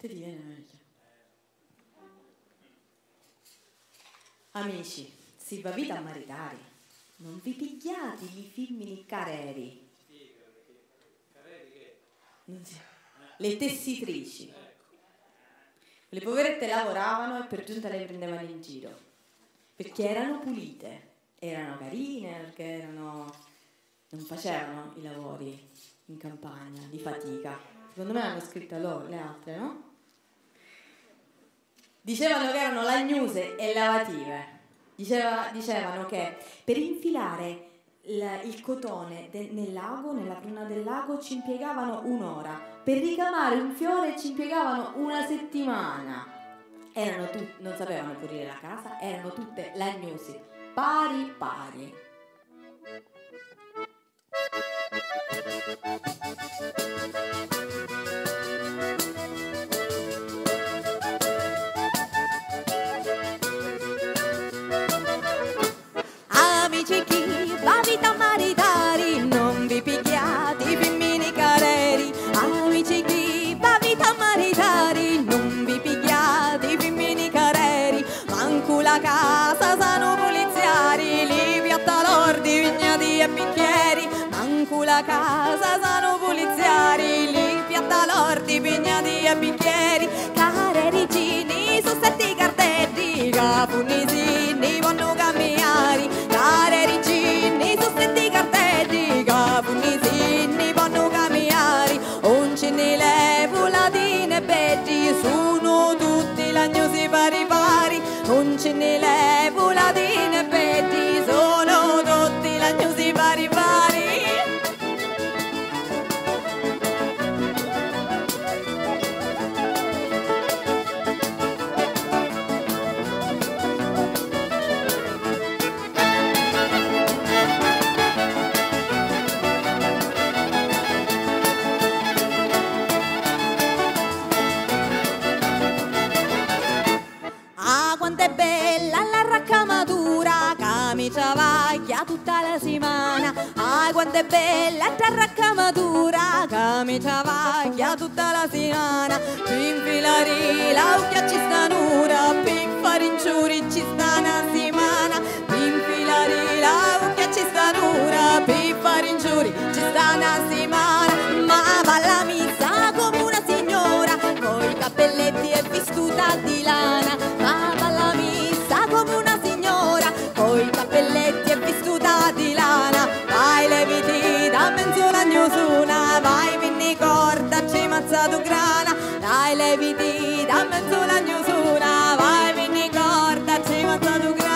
Te ti viene meglio. Amici, si va vita a maritari. Non vi pigliate i femmini careri. Le tessitrici. Le poverette lavoravano e per giunta le prendevano in giro. Perché erano pulite, erano carine, perché non facevano i lavori in campagna, di fatica. Secondo me l'hanno scritta loro, le altre, no? Dicevano che erano lagnuse e lavative. Dicevano che per infilare il cotone nel lago, nella cruna del lago, ci impiegavano un'ora. Per ricamare un fiore ci impiegavano una settimana. Non sapevano pulire la casa, erano tutte lagnose, pari pari. Amici chi va vita a maritari, non vi pigliate i femmini careri. Amici chi va vita a maritari, non vi pigliate i femmini careri. Manco la casa sanno poliziari, li piatta lordi, vignati e bicchieri. Manco la casa sanno poliziari, li piatta lordi, vignati e bicchieri. Carerigini su 7 cartelli, capunisini vanno camminare. Carerigini su 7 cartelli, capunisini vanno camminare. Un cinile volatine belli, sono tutti lagnosi pari pari. Un cinile volatine belli, sono tutti lagnosi pari pari. Quanto è bella la raccamatura, camicia vaglia tutta la settimana. Ah, quanto è bella la raccamatura, camicia vaglia tutta la settimana. Pinfilari, l'auchia ci sta un'ora, pinfarinciuri ci sta una settimana. Pinfilari, l'auchia ci sta un'ora, pinfarinciuri ci sta una settimana. Ma va alla messa come una signora, coi cappelletti e vestuta di lana. Ma va alla messa come una signora, coi cappelletti e vestuta di lana. Vai leviti da menzola gnusuna, vai vinni corda, ci mazzato grana. Dai leviti da menzola gnusuna, vai vinni corda, ci mazzato grana.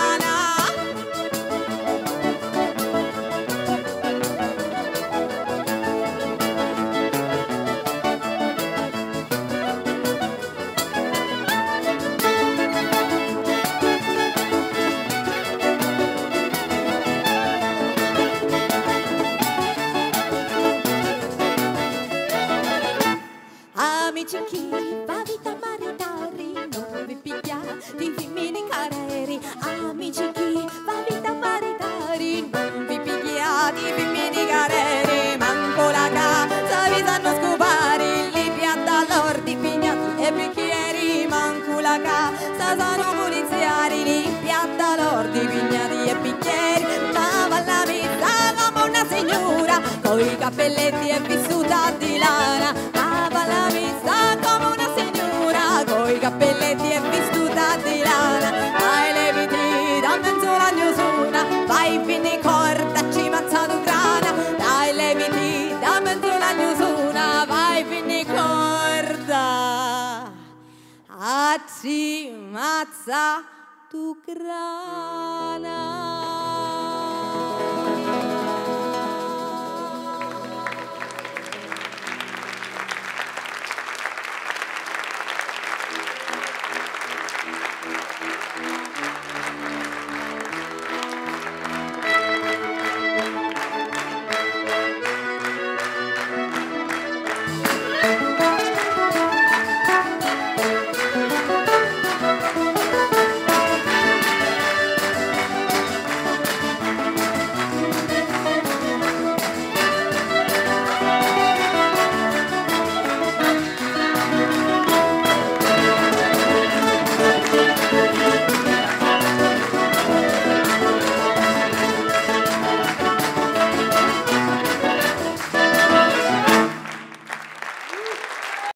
Amici chi va vita a maritari, non vi pigliate i femmini careri. Amici chi va vita a maritari, non vi pigliate i femmini careri. Manco la casa vi sanno scopare, li piatta lordi, pignati e bicchieri. Manco la casa sanno poliziari, li piatta lordi, pignati e bicchieri. Ma va alla messa come una signora, coi cappelletti e vissuta di lana. Ma va alla messa come una signora, coi cappelletti e vestuta di lana. Vai leviti da menzola gnusuna, vai finni corda, ci mazzato grana. Dai leviti da menzola gnusuna, vai finni corda, a ci mazzato grana.